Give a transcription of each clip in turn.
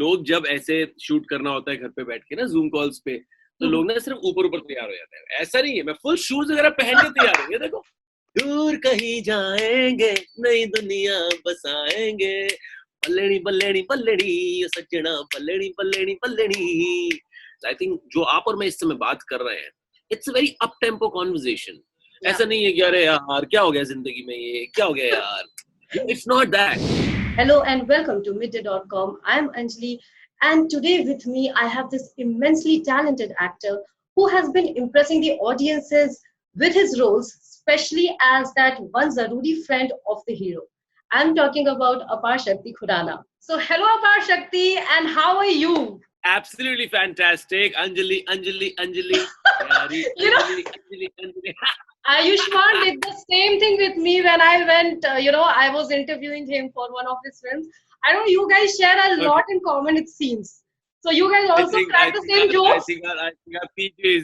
लोग जब ऐसे शूट करना होता है घर पे बैठ के ना जूम कॉल्स पे, तो लोग ना सिर्फ ऊपर ऊपर तैयार हो जाते हैं। ऐसा नहीं है, मैं फुल शूज वगैरह पहन के तैयार हूँ। ये देखो, दूर कहीं जाएंगे, नई दुनिया बसाएंगे, पल्लड़ी पल्लड़ी पल्लड़ी ये सजना, पल्लड़ी पल्लड़ी पल्लड़ी। आई थिंक जो आप और मैं इस समय बात कर रहे हैं, it's a very up tempo conversation. ऐसा नहीं है कि अरे यार क्या हो गया जिंदगी में, ये क्या हो गया यार, it's not that. Hello and welcome to Midday.com. I am Anjali, and today with me I have this immensely talented actor who has been impressing the audiences with his roles, especially as that one Zaruri friend of the hero. I'm talking about Apar Shakti Khurana. So, hello Apar Shakti, and how are you? Absolutely fantastic. Anjali. Pyari You know, Anjali. Ayushman did the same thing with me when I went, I was interviewing him for one of his films. I know you guys share a lot in common, it seems. So you guys also crack the same jokes? I think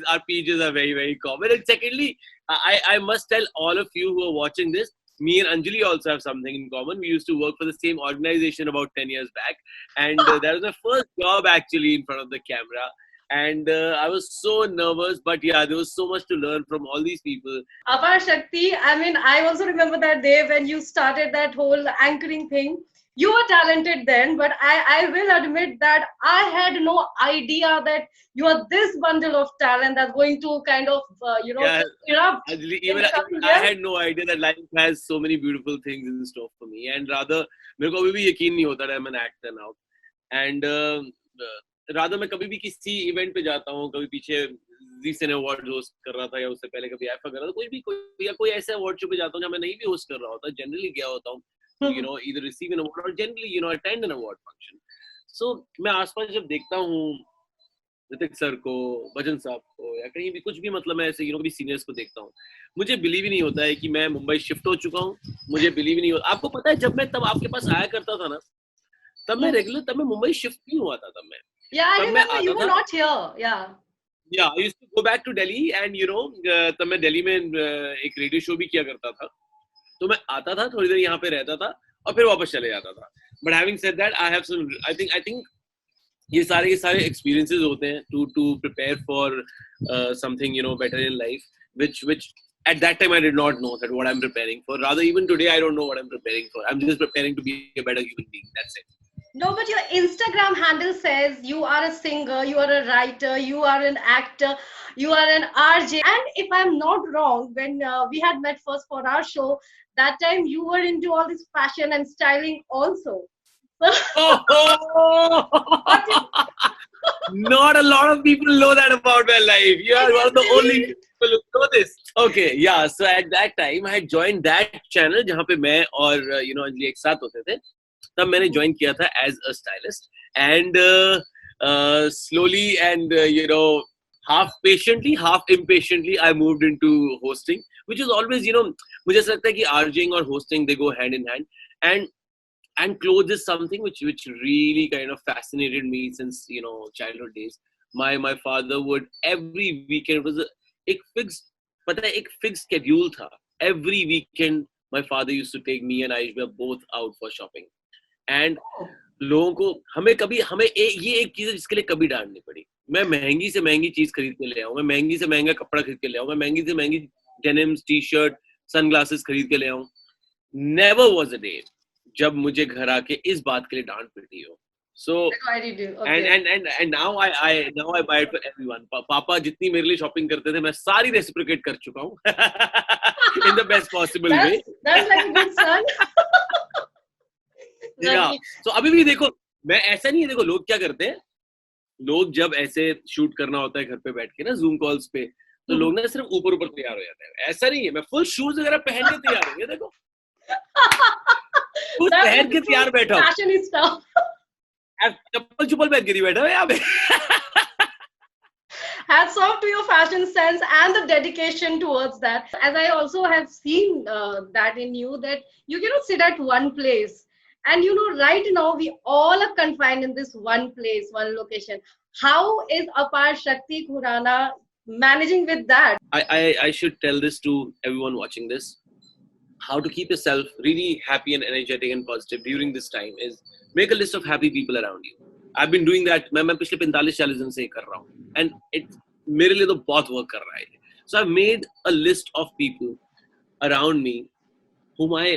our PJs are very, very common. And secondly, I must tell all of you who are watching this, me and Anjali also have something in common. We used to work for the same organization about 10 years back. And that was my first job actually in front of the camera. And I was so nervous, but yeah, there was so much to learn from all these people. Apar Shakti, I mean, I also remember that day when you started that whole anchoring thing. You were talented then, but I will admit that I had no idea that you are this bundle of talent that's going to kind of, Yeah, erupt Anjali, in even the coming I years. had no idea that life has so many beautiful things in store for me. And rather, मेरे को अभी भी यकीन नहीं होता that I'm an actor now. And rather मैं कभी भी किसी इवेंट पे जाता हूँ, कभी पीछे जी सिने अवार्ड होस्ट कर रहा था या उससे पहले कभी ऐफा कर रहा था, कोई ऐसे अवार्ड शो पे जाता हूँ जहाँ मैं नहीं भी होस्ट कर रहा होता, जनरली गया होता हूँ, either receive an award or generally attend an award function. So मैं आसपास जब देखता हूँ ऋतिक सर को, भजन साहब को, या कहीं भी कुछ भी, मतलब मैं ऐसे कभी सीनियर्स को देखता हूँ, मुझे बिलीव ही नहीं होता है कि मैं मुंबई शिफ्ट हो चुका हूँ। मुझे बिलीव ही नहीं होता। आपको पता है जब मैं तब आपके पास आया करता था ना, तब मैं रेगुलर, तब मैं मुंबई शिफ्ट नहीं हुआ था। तब मैं Yeah, I तब मैं remember you आता were था, not here. Yeah. या I used to go back to Delhi and तब मैं दिल्ली में एक रेडियो शो भी किया करता था। तो मैं आता था, थोड़ी देर यहाँ पे रहता था और फिर वापस चले जाता था। But having said that, I think ये सारे एक्सपीरियंसेस होते हैं to prepare for something better in life, which at that time I did not know that what I'm preparing for. Rather, even today I don't know what I'm preparing for. I'm just preparing to be a better human being. That's it. No, but your Instagram handle says you are a singer, you are a writer, you are an actor, you are an RJ. And if I'm not wrong, when we had met first for our show, that time you were into all this fashion and styling also. Not a lot of people know that about my life. You are one of the only people who know this. Okay, yeah. So at that time, I had joined that channel जहाँ पे मैं और अंजलि एक साथ होते थे। तब मैंने ज्वाइन किया था as a stylist, and slowly and half patiently, half impatiently, I moved into hosting, which is always मुझे ऐसा लगता है कि RJing और hosting, they go hand in hand, and clothes is something which really kind of fascinated me since childhood days. My father would every weekend, it was एक fixed, पता है, एक fixed schedule था. Every weekend my father used to take me and Aisha both out for shopping. And लोगों को हमें ये एक चीज है जिसके लिए कभी डांट नहीं पड़ी। मैं महंगी से महंगी चीज खरीद के ले आऊं, मैं महंगी से महंगा कपड़ा खरीद के ले आऊं, मैं महंगी से महंगी डेनिम्स, टी-शर्ट, सनग्लासेस खरीद के ले आऊं। नेवर वाज अ डे जब मुझे घर आके इस बात के लिए डांट पिटी हो। So I did do. Okay. and now I buy it for everyone. पापा जितनी मेरे लिए शॉपिंग करते थे, मैं सारी रेसिप्रोकेट कर चुका हूँ in the best possible way. That's like a good son. Yeah. So अभी भी देखो, मैं ऐसा नहीं है, देखो लोग क्या करते हैं, लोग जब ऐसे शूट करना होता है घर पे बैठ के ना जूम कॉल्स पे, तो लोग ना सिर्फ ऊपर ऊपर तैयार हो जाते हैं। ऐसा नहीं है, मैं फुल शूज वगैरह पहन के तैयार हूँ। ये देखो, कुछ पहन के तैयार बैठा हूँ, fashionista. चप्पल चुप्पल पहन के नहीं बैठा हूँ यहाँ पे। Hats off to your fashion sense and the dedication towards that. As I also have seen that in you, that you cannot sit at one place. And right now we all are confined in this one place, one location. How is Apar Shakti Khurana managing with that? I should tell this to everyone watching this. How to keep yourself really happy and energetic and positive during this time is make a list of happy people around you. I've been doing that. मैं पिछले 45-40 दिन से ही कर रहा हूँ, and it मेरे लिए तो बहुत work कर रहा है. So I've made a list of people around me whom I,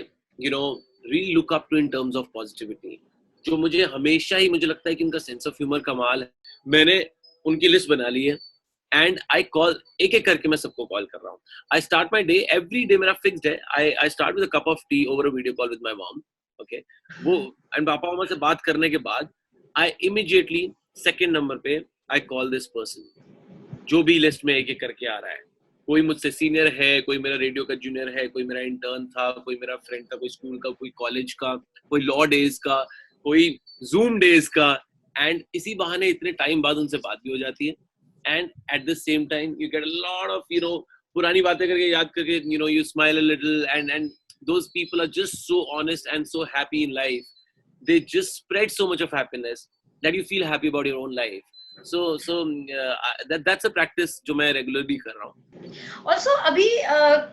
really look up to in terms of positivity. जो मुझे हमेशा ही मुझे लगता है कि उनका sense of humor कमाल है. मैंने उनकी list बना ली है, and I call एक एक करके मैं सबको call कर रहा हूँ. I start my day, every day मेरा fixed है. I start with a cup of tea over a video call with my mom. Okay, वो and पापा मामा से बात करने के बाद I immediately second number पे I call this person. जो भी लिस्ट में एक एक करके आ रहा है, कोई मुझसे सीनियर है, कोई मेरा रेडियो का जूनियर है, कोई मेरा इंटर्न था, कोई मेरा फ्रेंड था, कोई स्कूल का, कोई कॉलेज का, कोई लॉ डेज का, कोई जूम डेज का, एंड इसी बहाने इतने टाइम बाद उनसे बात भी हो जाती है. And at the same time you get a lot of पुरानी बातें करके याद करके you smile a little, and those people are just so honest and so happy in life. They just spread so much of happiness that you feel happy about your own life. So that's a practice जो मैं regularly कर रहा हूँ. Also अभी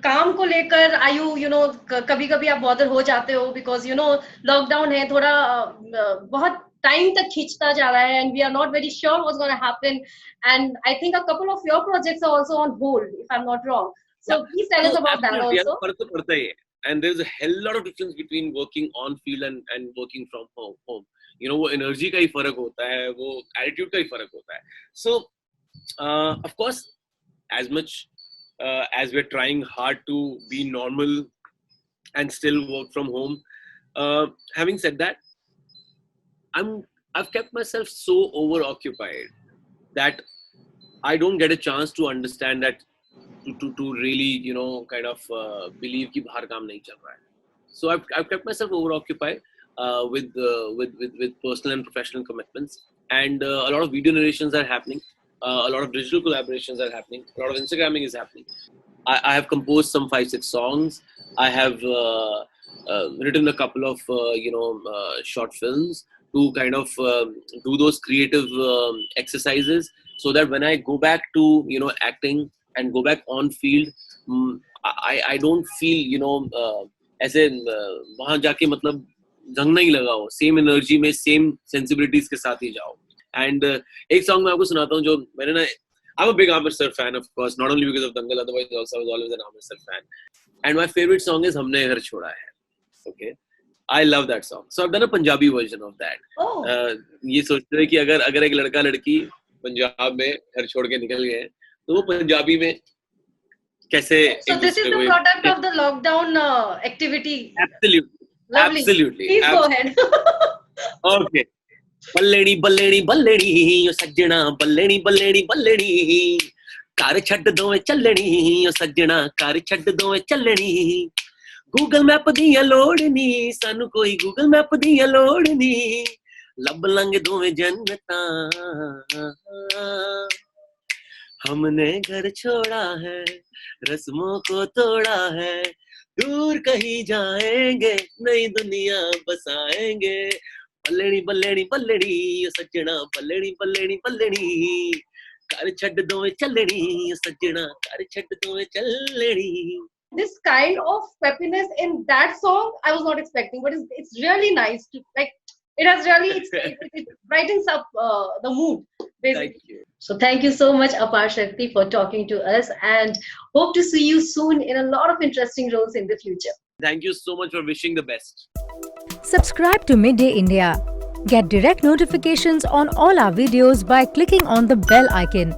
काम को लेकर कभी-कभी आप bother हो जाते हो because lockdown है, थोड़ा बहुत time तक खींचता जा रहा है, and we are not very sure what's going to happen, and I think a couple of your projects are also on hold if I'm not wrong. So please tell us about that also. फर्क तो पड़ता ही है. And there's a hell lot of difference between working on field and working from home. वो energy का ही फर्क होता है, वो attitude का ही फर्क होता है. So of course, as much as we're trying hard to be normal and still work from home, having said that, I've kept myself so overoccupied that I don't get a chance to understand that to really kind of believe कि बाहर काम नहीं चल रहा है. So I've kept myself overoccupied with personal and professional commitments, and a lot of video narrations are happening, a lot of digital collaborations are happening, a lot of Instagramming is happening. I have composed some 5-6 songs. I have written a couple of short films to kind of do those creative exercises, so that when I go back to acting and go back on field, I don't feel ऐसे वहाँ जाके मतलब जंग नहीं लगा हो, same energy में same sensibilities के साथ ही जाओ. एंड एक सॉन्ग मैं आपको सुनाता हूँ जो मैंने ना, I'm a big Amir Sir fan, of course, not only because of Dangal, otherwise also I was always an Amir Sir fan. And my favorite song is हमने घर छोड़ा है. Okay, I love that song. So I've done a Punjabi version of that. Oh. ये सोचते हैं कि अगर एक लड़का लड़की पंजाब में घर छोड़ के निकल गए तो वो पंजाबी में कैसे. So this is the product of the lockdown activity. Absolutely. Lovely. Absolutely. Please go ahead. Okay. बल्लेनी बल्लेनी बल्लेनी ओ सज्जणा बल्लेनी बल्लेनी बल्लेनी कार छड्ड दोवें चलणी ओ सज्जणा कार छड्ड दोवें चलणी गूगल मैप दियां लोड़ नी सानू कोई गूगल मैप दियां लोड़ नी लब लांगे दोवें जन्नतां हमने घर छोड़ा है रस्मों को तोड़ा है दूर कहीं जाएंगे नई दुनिया बसाएंगे बल्लेनी बल्लेनी बल्लेनी ओ सज्जणा बल्लेनी बल्लेनी बल्लेनी कार छड्ड दोवें चलणी ओ सज्जणा कार छड्ड दोवें चलणी. This kind of peppiness in that song I was not expecting, but it's really nice to like. It has really it brightens up the mood basically. Thank you. So thank you so much, Apar Shakti, for talking to us, and hope to see you soon in a lot of interesting roles in the future. Thank you so much for wishing the best. Subscribe to Midday India. Get direct notifications on all our videos by clicking on the bell icon.